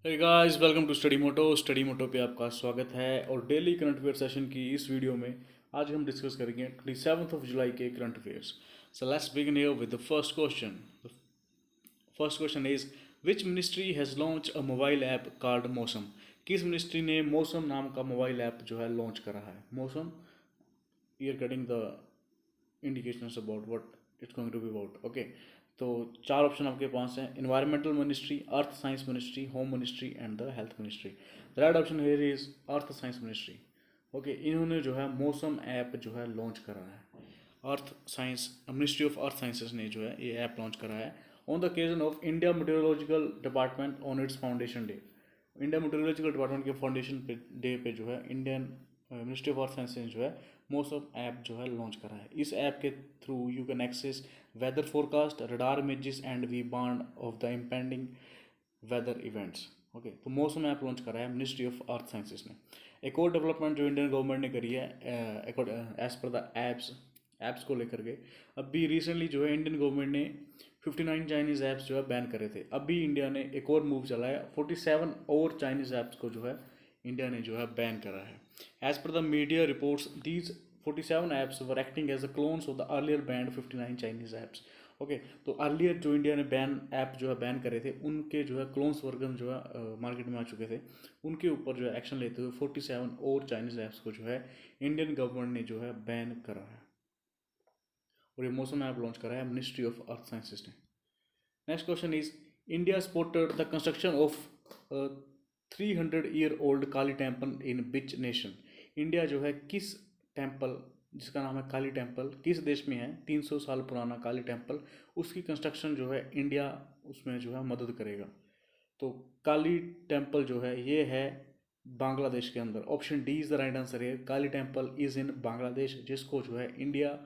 Hey guys, welcome to Study Moto पे आपका स्वागत है। और डेली करंट अफेयर सेशन की इस वीडियो में आज हम डिस्कस करेंगे 27 जुलाई के current affairs. So let's begin here with the first question. First question is which ministry has launch a mobile app called मौसम। किस मिनिस्ट्री ने मौसम नाम का मोबाइल ऐप जो है लॉन्च करा है? Mausam, you are getting the indications about what it's going to be about. Okay, तो चार ऑप्शन आपके पास हैं: environmental ministry, earth science ministry, home ministry and the health ministry. The right option here is earth science ministry. Okay, इन्होंने जो है मौसम app जो है लॉन्च करा है। Earth science ministry of earth sciences ने जो है ये ऐप लॉन्च करा है on the occasion of India meteorological department on its foundation day. India metrological department के फाउंडेशन पे डे पे जो है Indian ministry of earth science ने जो है मौसम ऐप जो है लॉन्च करा है। इस ऐप के through you can access weather forecast, radar images and we warn of the impending weather events. Okay, तो मौसम ऐप लॉन्च करा है मिनिस्ट्री ऑफ अर्थ साइंसेज ने। एक और डेवलपमेंट जो इंडियन गवर्नमेंट ने करी है एज पर द ऐप्स को लेकर के, अभी रिसेंटली जो है इंडियन गवर्नमेंट ने 59 चाइनीज़ ऐप्स जो है बैन करे थे। अभी इंडिया ने एक और मूव चलाया, 47 और चाइनीज़ ऐप्स को जो है इंडिया ने जो है बैन करा है। As per the media reports these 47 apps were acting as a clones of the earlier banned 59 Chinese apps. Okay, तो अर्लियर जो इंडिया ने बैन ऐप जो है बैन करे थे, उनके जो है क्लोन्स वर्जन जो है मार्केट में आ चुके थे, उनके ऊपर जो है एक्शन लेते हुए 47 और चाइनीज़ ऐप्स को जो है इंडियन गवर्नमेंट ने जो है बैन करा है। और ये मौसम ऐप लॉन्च करा है मिनिस्ट्री ऑफ अर्थ साइंसेज ने। Next question is India supported the construction of 300 year old Kali temple in which nation. India जो है किस टेम्पल, जिसका नाम है काली टेम्पल, किस देश में है 300 साल पुराना काली टेम्पल, उसकी कंस्ट्रक्शन जो है इंडिया उसमें जो है मदद करेगा। तो काली टेम्पल जो है ये है बांग्लादेश के अंदर। Option D is the right answer है, Kali temple is in Bangladesh, जिसको जो है इंडिया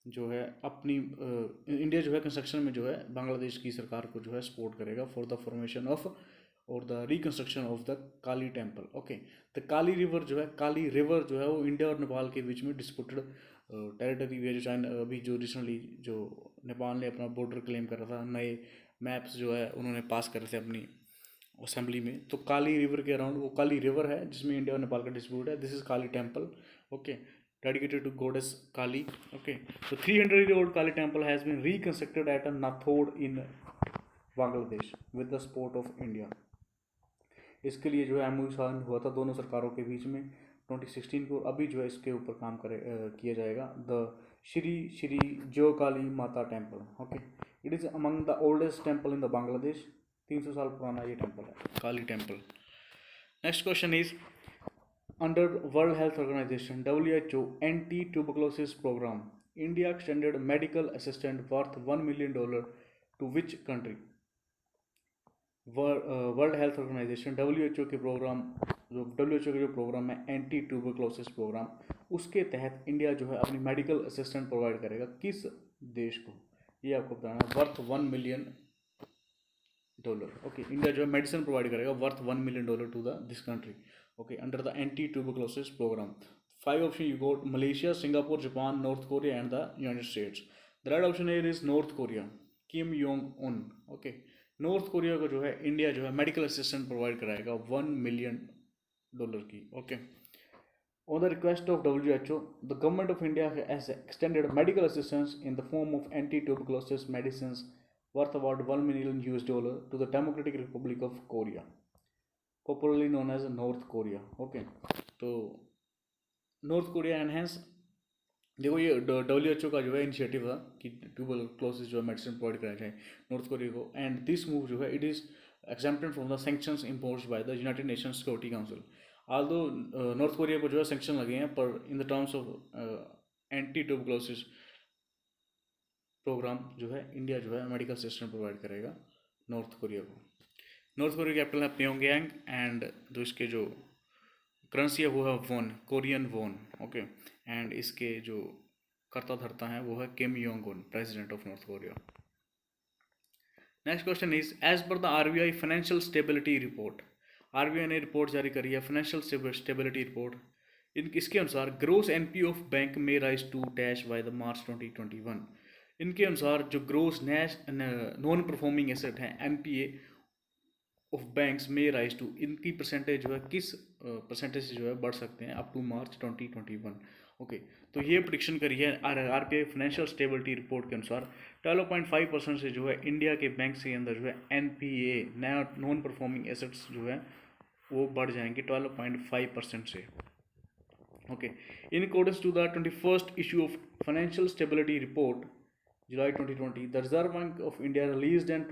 जो है अपनी इंडिया जो है कंस्ट्रक्शन में जो है बांग्लादेश की सरकार को जो है सपोर्ट करेगा फॉर द फॉर्मेशन ऑफ और the reconstruction of the Kali temple. Okay, the Kali river जो है, काली रिवर जो है वो इंडिया और नेपाल के बीच में डिस्प्यूटेड टेरिटरी है। जो चाइना अभी जो रिसेंटली जो नेपाल ने अपना बॉर्डर क्लेम कर रहा था, नए मैप्स जो है उन्होंने पास करे थे अपनी असेंबली में, तो काली रिवर के अराउंड वो काली रिवर है जिसमें इंडिया और नेपाल का डिस्प्यूट है। This is Kali temple. Okay, dedicated to goddess Kali. Okay, so 300-year-old Kali temple has been reconstructed at a Nathod in Bangladesh with the support of India. इसके लिए जो है एमओयू साइन हुआ था दोनों सरकारों के बीच में 2016 को। अभी जो है इसके ऊपर काम किया जाएगा। द श्री श्री जो काली माता temple. Okay, it is among the oldest temple in the Bangladesh. 300 साल पुराना ये टेम्पल है, Kali temple. Next question is under World Health Organization WHO anti-tuberculosis program, India extended medical assistance worth $1 million to which country? World Health Organization WHO के programme, जो WHO का जो programme है anti tuberculosis programme, उसके तहत India जो है अपनी मेडिकल असिस्टेंट प्रोवाइड करेगा किस देश को? ये आपको बताना है। Worth $1 million। ओके, इंडिया जो है मेडिसिन प्रोवाइड करेगा worth $1 million to the this country. Okay, under the anti tuberculosis programme. 5 option you got: Malaysia, Singapore, Japan, North Korea and the United States. The right option here is North Korea, Kim Yong Un. Okay, North Korea को जो है India जो है medical assistant provide कराएगा $1 million की। Okay, on the request of WHO, the government of India has extended medical assistance in the form of anti-tuberculosis medicines worth about $1 million to the Democratic Republic of Korea, popularly known as North Korea. Okay, तो north Korea enhance, देखो ये WHO का जो है initiative था कि tuberculosis जो है मेडिसिन प्रोवाइड कराया जाए नॉर्थ कोरिया को, एंड दिस मूव जो है it is exempted from the sanctions imposed by the United Nations Security Council. Although North Korea को जो है सैंक्शन लगे हैं, पर in the terms of anti tuberculosis programme जो है इंडिया जो है मेडिकल असिस्टेंट प्रोवाइड करेगा नॉर्थ कोरिया को। नॉर्थ कोरिया की कैपिटल है प्योंगयांग, एंड जो इसके जो करेंसी है वो है वोन, कोरियन वोन। ओके, एंड इसके जो करता धरता है वो है Kim Yong Un, president of North Korea. Next question is as per the RBI financial stability report, RBI ने रिपोर्ट जारी करी है फाइनेंशियल स्टेबिलिटी रिपोर्ट। इसके अनुसार ग्रोस एनपी ऑफ बैंक में rise to dash by the March 2021। इनके अनुसार जो ग्रोस नॉन परफॉर्मिंग एसेट है एनपीए, ऑफ बैंक्स में राइज टू, इनकी परसेंटेज जो है किस परसेंटेज से जो है बढ़ सकते हैं अप टू मार्च 2021। ओके, तो ये प्रिडिक्शन करी है आरबीआई फाइनेंशियल स्टेबिलिटी रिपोर्ट के अनुसार 12.5% से जो है इंडिया के बैंक के अंदर जो है एनपीए, नया नॉन परफॉर्मिंग एसेट्स जो है वो बढ़ जाएंगे 12.5% से। Okay, in accordance to the 21st issue of financial stability report July 2020, the Reserve Bank of India release and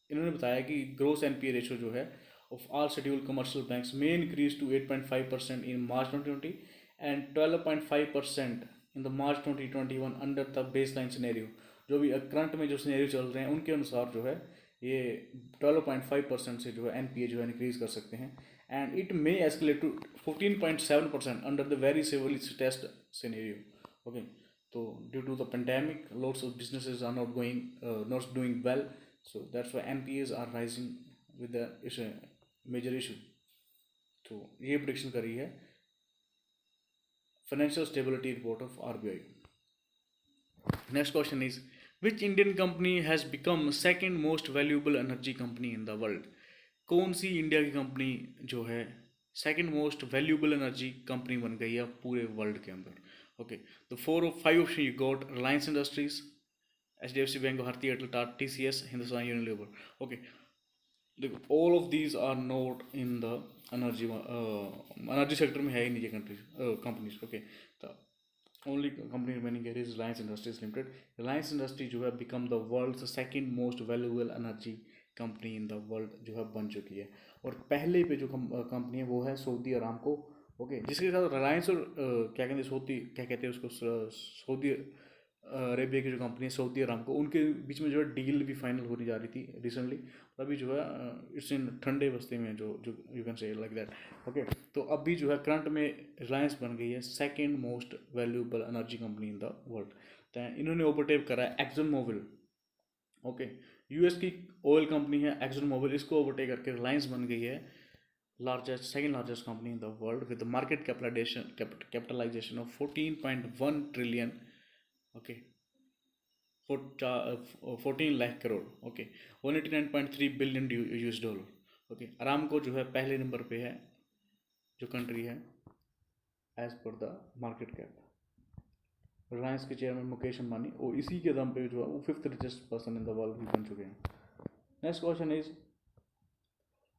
इन्होंने बताया कि ग्रोस एनपीए रेशो जो है of all scheduled commercial banks में increase to 8.5% in March 2020 and 12.5% in the March 2021 under the baseline scenario. जो भी current में जो सिनेरियो चल रहे हैं उनके अनुसार जो है ये 12.5% से जो है एनपीए जो है इंक्रीज कर सकते हैं and it may escalate to 14.7% under the very civil test scenario. Okay, so due to the pandemic, lots of businesses are not doing well, so that's why NPAs are rising with the issue, major issue। तो ये prediction करी है financial stability report of RBI. Next question is which Indian company has become second most valuable energy company in the world. कौन सी India की company जो है second most valuable energy company बन गई है पूरे वर्ल्ड के अंदर। ओके, तो 4 or 5 option you got, Reliance Industries, HDFC bank, Bharti Airtel, Tata, TCS, Hindustan Unilever. Okay, देखो all of these are not in the energy sector में है ही नहीं ये कंट्रीज कंपनीज। ओके, तो ओनली कंपनी रिमेनिंग है is Reliance Industries Limited. Reliance industry जो है become the world second most valuable energy company in the world जो है बन चुकी है। और पहले पे जो कंपनी है वो है सऊदी अरामको। ओके, जिसके साथ रिलायंस और क्या कहते हैं उसको, सऊदी अरेबिया की जो कंपनी है सऊदी अरामको, उनके बीच में जो है डील भी फाइनल होने जा रही थी रिसेंटली। अभी जो है इट्स इन ठंडे बस्ते में जो जो you can say like that. Okay, तो अभी जो है करंट में रिलायंस बन गई है second most valuable energy company in the world. तो इन्होंने ओवरटेक करा है एक्सन मोबिल। ओके, यूएस की ऑयल कंपनी है एक्सन मोबिल, इसको ओवरटेक करके रिलायंस बन गई है second largest company in the world with market capitalisation of 14.1 trillion. Okay, 14 lakh crore. Okay, 189.3 billion US dollar. Okay, Aramco जो है पहले नंबर पे है जो कंट्री है as per the market cap. Reliance के चेयरमैन मुकेश अंबानी और इसी के दम पे जो है वो 5th richest person in the world भी बन चुके हैं। Next question is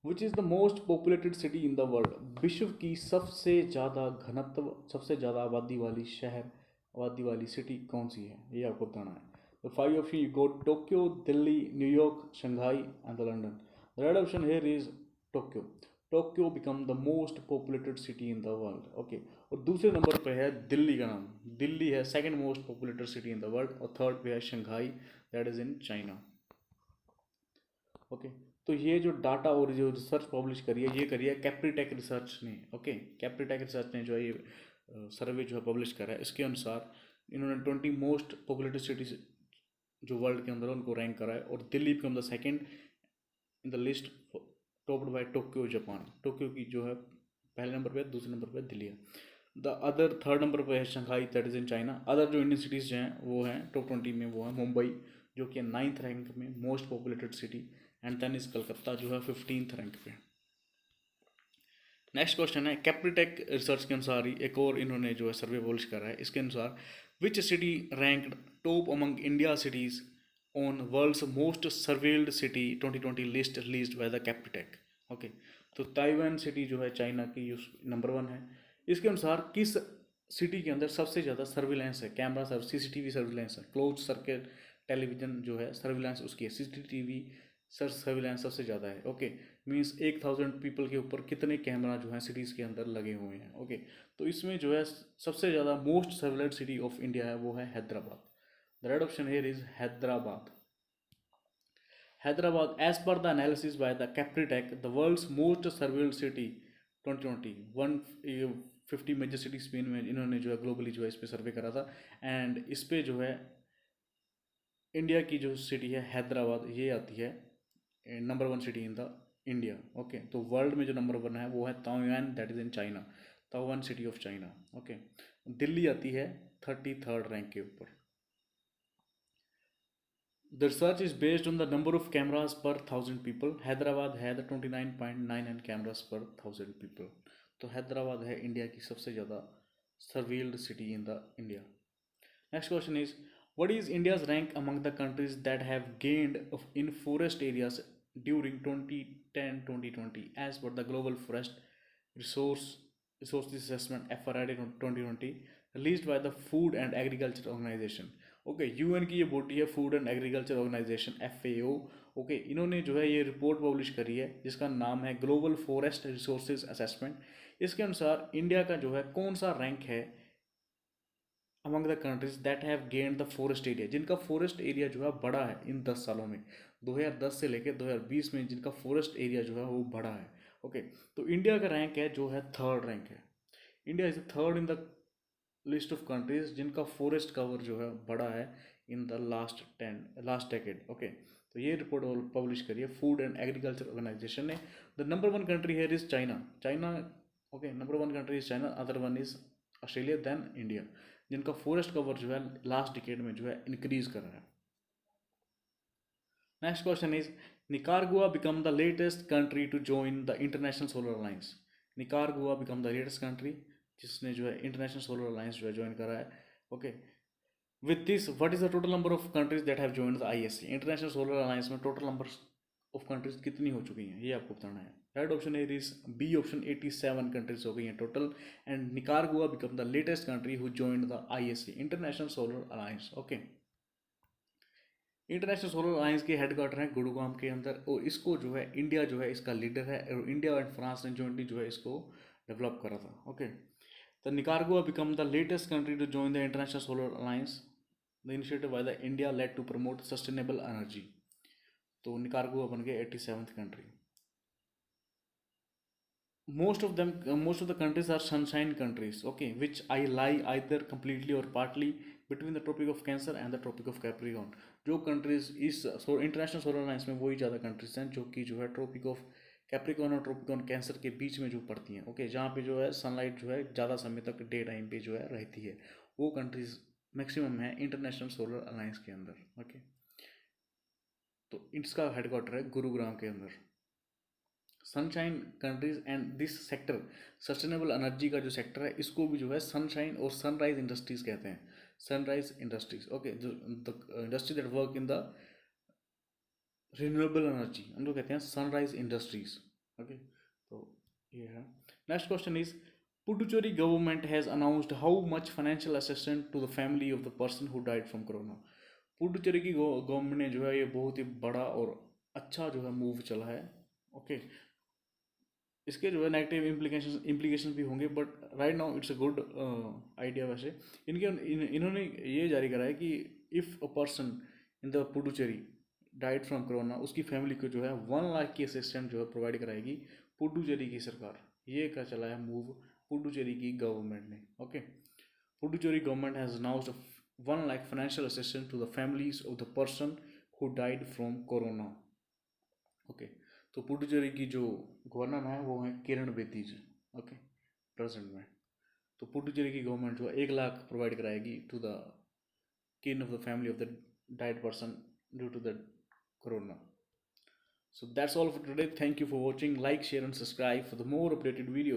which is the most populated city in the world. विश्व की सबसे ज़्यादा घनत्व, सबसे ज़्यादा आबादी वाली सिटी कौन सी है, ये आपको बताना है। तो 5 option you go, Tokyo, Delhi, New York, Shanghai and London. The red option here is Tokyo. Tokyo become the most populated city in the world. Okay, और दूसरे नंबर पे है दिल्ली का नाम, दिल्ली है second most populated city in the world, और third पे है Shanghai, that is in China. Okay, तो ये जो डाटा और जो रिसर्च पब्लिश करी है ये करी है कैप्रीटेक रिसर्च ने। ओके, कैप्रीटेक रिसर्च ने जो है ये सर्वे जो है पब्लिश करा है। इसके अनुसार इन्होंने 20 मोस्ट पॉपुलेटेड सिटीज जो वर्ल्ड के अंदर उनको रैंक करा है, और Delhi become the second in the list topped by Tokyo Japan. Tokyo की जो है पहले नंबर पे है, दूसरे नंबर पे दिल्ली है। द अदर थर्ड नंबर पे है Shanghai, that is in China. Other जो इंडियन सिटीज़ जो हैं वो हैं टॉप 20 में, वो है मुंबई जो कि 9th रैंक में most populated city, and then is Calcutta जो है 15th रैंक पे। नेक्स्ट क्वेश्चन है कैप्रीटेक रिसर्च के अनुसार ही एक और इन्होंने जो है सर्वे पब्लिश करा है। इसके अनुसार which city ranked top among India cities on world's most surveilled city 2020 list released by the Comparitech. Okay, तो ताइवान सिटी जो है चाइना की नंबर 1 है। इसके अनुसार किस सिटी के अंदर सबसे ज़्यादा सर्विलेंस है, कैमरा सीसीटीवी सर्विलेंस है, क्लोज सर्किट टेलीविजन जो है सर्विलेंस उसकी है, सीसीटीवी सर्विलेंस सबसे ज़्यादा है। ओके, मीन्स 1000 पीपल के ऊपर कितने कैमरा जो हैं सिटीज़ के अंदर लगे हुए हैं। ओके, तो इसमें जो है सबसे ज़्यादा most surveillant city of India है वो है Hyderabad. The red option here is Hyderabad. Hyderabad as per the analysis by the Comparitech the world's most surveilled city 2020 150 major city स्पेन में इन्होंने जो है ग्लोबली जो है इस पर सर्वे करा था, एंड इस पर जो है इंडिया की जो सिटी है हैदराबाद ये आती है number 1 city in the India. Okay, तो वर्ल्ड में जो नंबर 1 है वो है Taiwan, that is in China, Taiwan city of China. Okay, Delhi आती है 33rd रैंक के ऊपर। The research is based on the number of cameras per thousand people. Hyderabad had 29.99 cameras per thousand people. तो हैदराबाद है India की सबसे ज़्यादा surveilled city in the India. Next question is, what is India's rank among the countries that have gained in forest areas during 2010-2020 as per the Global Forest Resource Resources Assessment FRID 2020 released by the Food and Agriculture Organization. Okay UN की ये body है food and agriculture Organization FAO. ओके इन्होंने जो है ये report publish करी है जिसका नाम है ग्लोबल फॉरेस्ट रिसोर्सेज असेसमेंट. इसके अनुसार इंडिया का जो है कौन सा रैंक है among the countries that have gained the forest area, जिनका फॉरेस्ट एरिया जो है बढ़ा है इन 10 सालों में. 2010 से लेकर 2020 में जिनका फॉरेस्ट एरिया जो है वो बढ़ा है. ओके तो इंडिया का रैंक है जो है थर्ड रैंक है. India is third in the list of countries जिनका फॉरेस्ट कवर जो है बढ़ा है in the last decade. Okay तो ये रिपोर्ट पब्लिश करी है फूड एंड एग्रीकल्चर ऑर्गेनाइजेशन ने. द नंबर वन कंट्री है is China. Okay number one country is China, other one is Australia, then India, जिनका फॉरेस्ट कवर जो है last decade में जो है इंक्रीज कर रहा है. Next question is, Nicaragua become the latest country to join the international solar alliance. Nicaragua become the latest country जिसने जो है इंटरनेशनल सोलर अलायंस जो है ज्वाइन करा है. Okay with this what is the total number of countries that have joined the ISC. International solar alliance में total number of countries कितनी हो चुकी हैं ये आपको बताना है. Right option A is B option 87 countries हो गई हैं total. And Nicaragua become the latest country who joined the ISC international solar alliance. Okay international solar alliance के हेडक्वार्टर हैं गुड़गांव के अंदर और इसको जो है इंडिया जो है इसका लीडर है और इंडिया एंड फ्रांस ने जॉइंटली जो है इसको डेवलप करा था. Okay the Nicaragua become the latest country to join the international solar alliance. The initiative by the India led to promote sustainable energy. तो निकारागुआ बन गए 87th country. most of the countries are sunshine countries, okay, which I lie either completely or partly between the tropic of Cancer and the tropic of Capricorn. जो countries इस international solar alliance में वही ज़्यादा countries हैं जो कि जो है ट्रॉपिक ऑफ कैप्रिकॉर्न और ट्रॉपिक ऑन कैंसर के बीच में जो पड़ती हैं. ओके जहाँ पे जो है सनलाइट जो है ज़्यादा समय तक डे टाइम पे जो है रहती है, वो कंट्रीज मैक्सिमम है इंटरनेशनल सोलर अलायंस के अंदर. ओके तो इसका हेडक्वार्टर है गुरुग्राम के अंदर. Sunshine countries and this sector sustainable energy का जो सेक्टर है इसको भी जो है सनशाइन और सनराइज इंडस्ट्रीज कहते हैं. सनराइज इंडस्ट्रीज ओके जो industry that work in the renewable energy उनको कहते हैं सनराइज इंडस्ट्रीज. ओके तो ये है. Next question is, Puducherry government has announced how much financial assistance to the family of the person who died from corona. Puducherry की government ने जो है ये बहुत ही बड़ा और अच्छा जो है मूव चला है. ओके इसके जो है नेगेटिव इम्प्लीकेशन भी होंगे but right now it's a good idea. वैसे इन्होंने ये जारी करा है कि if a person in the Puducherry died from corona उसकी फैमिली को जो है 1 लाख की असिस्टेंट जो है प्रोवाइड कराएगी पुडुचेरी की सरकार. ये का चला है मूव पुडुचेरी की गवर्नमेंट ने. Okay Puducherry government has announced 1 lakh financial assistance to the families of the person who died from corona. Okay तो पुडुचेरी की जो गवर्नर है वो है किरण बेदी जी. ओके प्रेजेंट में तो पुडुचेरी की गवर्नमेंट जो है 1 लाख प्रोवाइड कराएगी to the kin of the family of the died person due to the corona. So that's all for today. Thank you for watching. Like, share and subscribe for the more updated videos.